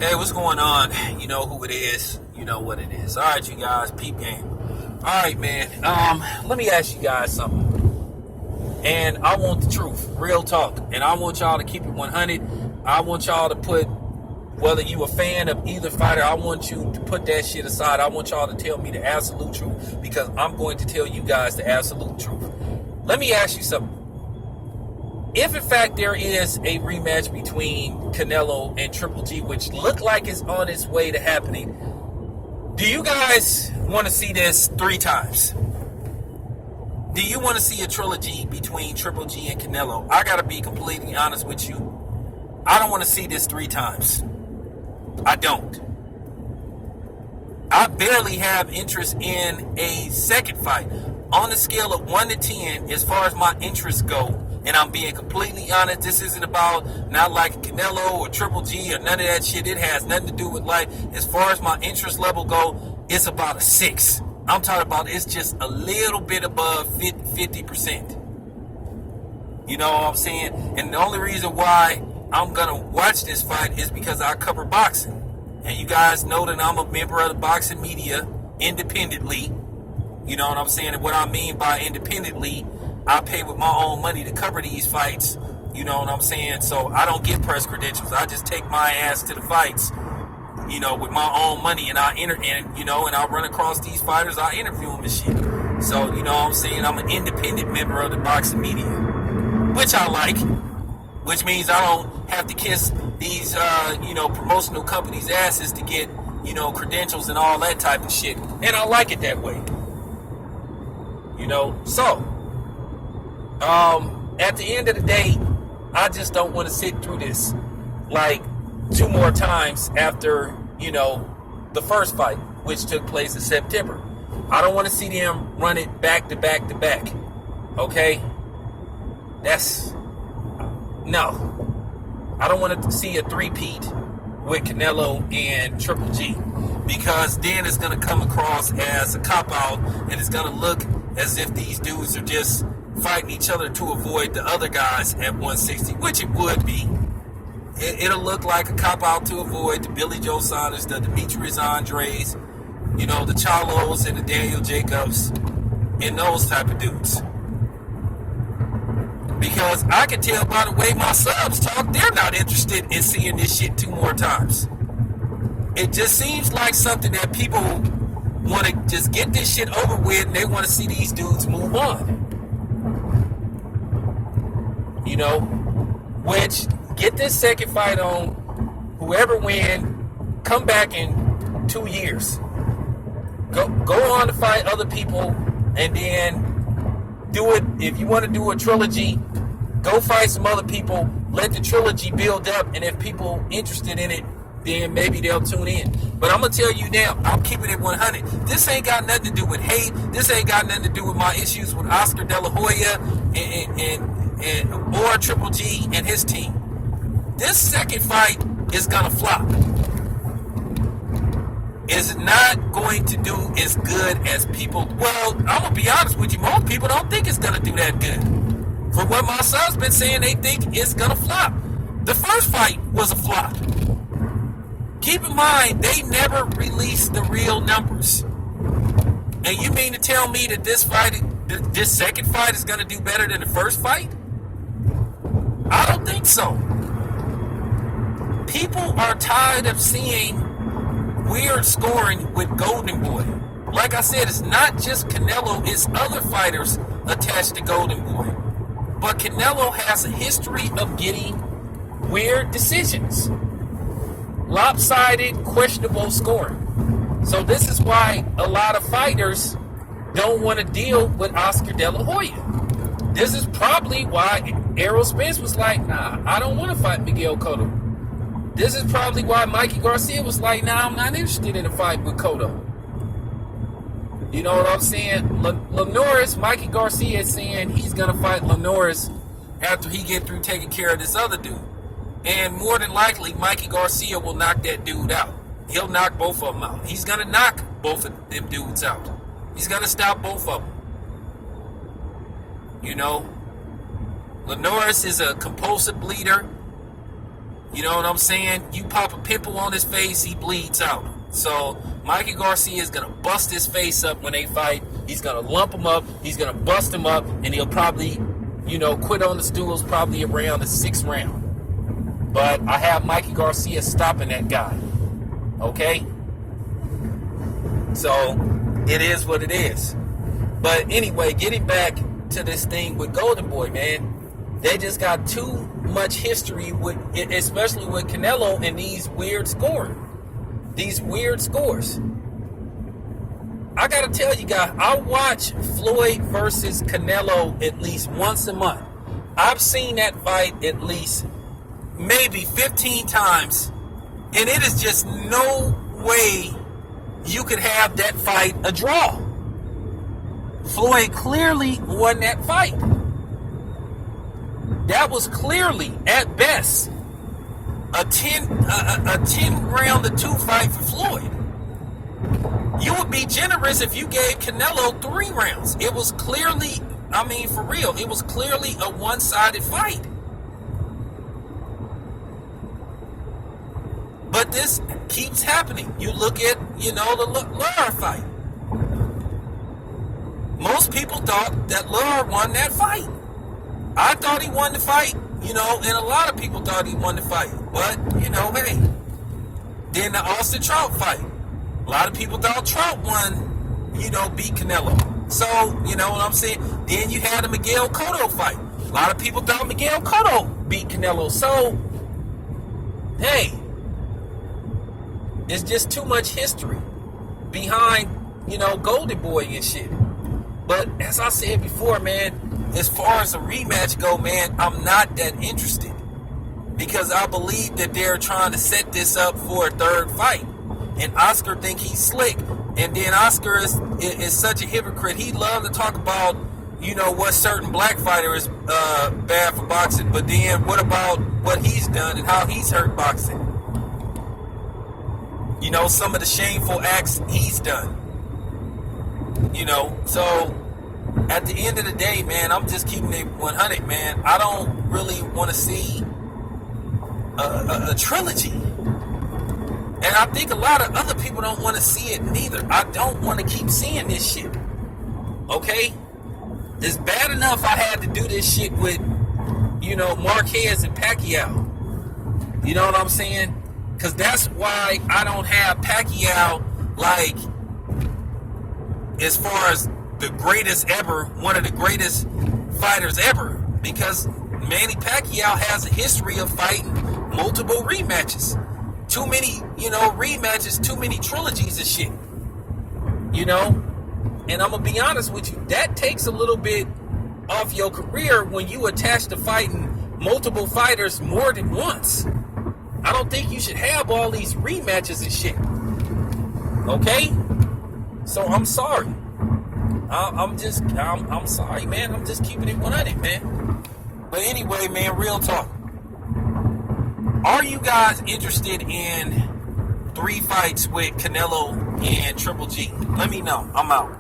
Hey, what's going on? You know who it is. You know what it is. All right, you guys, peep game. All right, man. Let me ask you guys something. And I want the truth, real talk. And I want y'all to keep it 100. I want y'all to put, whether you a fan of either fighter, I want you to put that shit aside. I want y'all to tell me the absolute truth because I'm going to tell you guys the absolute truth. Let me ask you something. If in fact there is a rematch between Canelo and Triple G, which look like it's on its way to happening, do you guys want to see this 3 times? Do you want to see a trilogy between Triple G and Canelo? I gotta be completely honest with you. I don't want to see this 3 times. I don't. I barely have interest in a second fight. On the scale of 1 to 10, as far as my interests go, and I'm being completely honest, this isn't about not liking Canelo or Triple G or none of that shit. It has nothing to do with life. As far as my interest level go, it's about a 6. I'm talking about it's just a little bit above 50%. You know what I'm saying? And the only reason why I'm going to watch this fight is because I cover boxing. And you guys know that I'm a member of the boxing media independently. You know what I'm saying? And what I mean by independently, I pay with my own money to cover these fights. You know what I'm saying? So I don't get press credentials. I just take my ass to the fights, you know, with my own money. And I run across these fighters. I interview them and shit. So, you know what I'm saying? I'm an independent member of the boxing media, which I like, which means I don't have to kiss these, promotional companies' asses to get, credentials and all that type of shit. And I like it that way. So at the end of the day, I just don't want to sit through this like 2 more times after, the first fight, which took place in September. I don't want to see them run it back to back to back. Okay? No. I don't want to see a three-peat with Canelo and Triple G, because then it's going to come across as a cop-out, and it's going to look as if these dudes are just fighting each other to avoid the other guys at 160, which it would be. It'll look like a cop-out to avoid the Billy Joe Saunders, the Demetrius Andres, the Charlos and the Daniel Jacobs, and those type of dudes. Because I can tell by the way my subs talk, they're not interested in seeing this shit 2 more times. It just seems like something that people want to just get this shit over with, and they want to see these dudes move on. Which, get this second fight on, whoever win, come back in 2 years. Go on to fight other people, and then do it. If you want to do a trilogy, go fight some other people, let the trilogy build up, and if people interested in it, then maybe they'll tune in. But I'm going to tell you now, I'm keeping it 100. This ain't got nothing to do with hate. This ain't got nothing to do with my issues with Oscar De La Hoya or Triple G and his team. This second fight is going to flop. It's not going to do as good as people. Well, I'm going to be honest with you. Most people don't think it's going to do that good. For what my son's been saying, they think it's going to flop. The first fight was a flop. Keep in mind, they never released the real numbers. And you mean to tell me that this second fight is going to do better than the first fight? I don't think so. People are tired of seeing weird scoring with Golden Boy. Like I said, it's not just Canelo, it's other fighters attached to Golden Boy. But Canelo has a history of getting weird decisions. Lopsided, questionable scoring. So this is why a lot of fighters don't want to deal with Oscar De La Hoya. This is probably why Errol Spence was like, nah, I don't want to fight Miguel Cotto. This is probably why Mikey Garcia was like, nah, I'm not interested in a fight with Cotto. You know what I'm saying? Lenoris, Mikey Garcia is saying he's going to fight Lenoris after he get through taking care of this other dude. And more than likely, Mikey Garcia will knock that dude out. He'll knock both of them out. He's going to knock both of them dudes out. He's going to stop both of them. Lenoris is a compulsive bleeder You know what I'm saying? You pop a pimple on his face, he bleeds out. So Mikey Garcia is going to bust his face up when they fight. He's going to lump him up. He's going to bust him up. And he'll probably, quit on the stools probably around the 6th round. But I have Mikey Garcia stopping that guy. Okay? So it is what it is. But anyway, getting back to this thing with Golden Boy, man. They just got too much history with, especially with Canelo and these weird scoring. These weird scores. I gotta tell you guys, I watch Floyd versus Canelo at least once a month. I've seen that fight at least maybe 15 times, and it is just no way you could have that fight a draw. Floyd clearly won that fight. That was clearly, at best, a 10 round to 2 fight for Floyd. You would be generous if you gave Canelo 3 rounds. It was clearly, for real, it was clearly a one-sided fight. But this keeps happening. You look at, the Lara fight. Most people thought that Lara won that fight. I thought he won the fight, and a lot of people thought he won the fight. But, hey. Then the Austin Trout fight. A lot of people thought Trout won, beat Canelo. So, you know what I'm saying? Then you had the Miguel Cotto fight. A lot of people thought Miguel Cotto beat Canelo. So, hey, it's just too much history behind, Golden Boy and shit. But as I said before, man, as far as a rematch go, man, I'm not that interested. Because I believe that they're trying to set this up for a 3rd fight. And Oscar think he's slick. And then Oscar is such a hypocrite. He loves to talk about, what certain black fighter is bad for boxing. But then what about what he's done and how he's hurt boxing? Some of the shameful acts he's done. So at the end of the day, man, I'm just keeping it 100, man. I don't really want to see a trilogy. And I think a lot of other people don't want to see it neither. I don't want to keep seeing this shit. Okay? It's bad enough I had to do this shit with, Marquez and Pacquiao. You know what I'm saying? Because that's why I don't have Pacquiao, as far as the greatest ever, one of the greatest fighters ever. Because Manny Pacquiao has a history of fighting multiple rematches. Too many, rematches, too many trilogies and shit. And I'm going to be honest with you, that takes a little bit off your career when you attach to fighting multiple fighters more than once. I don't think you should have all these rematches and shit. Okay? So I'm sorry. I'm sorry, man. I'm just keeping it 100, man. But anyway, man, real talk. Are you guys interested in 3 fights with Canelo and Triple G? Let me know. I'm out.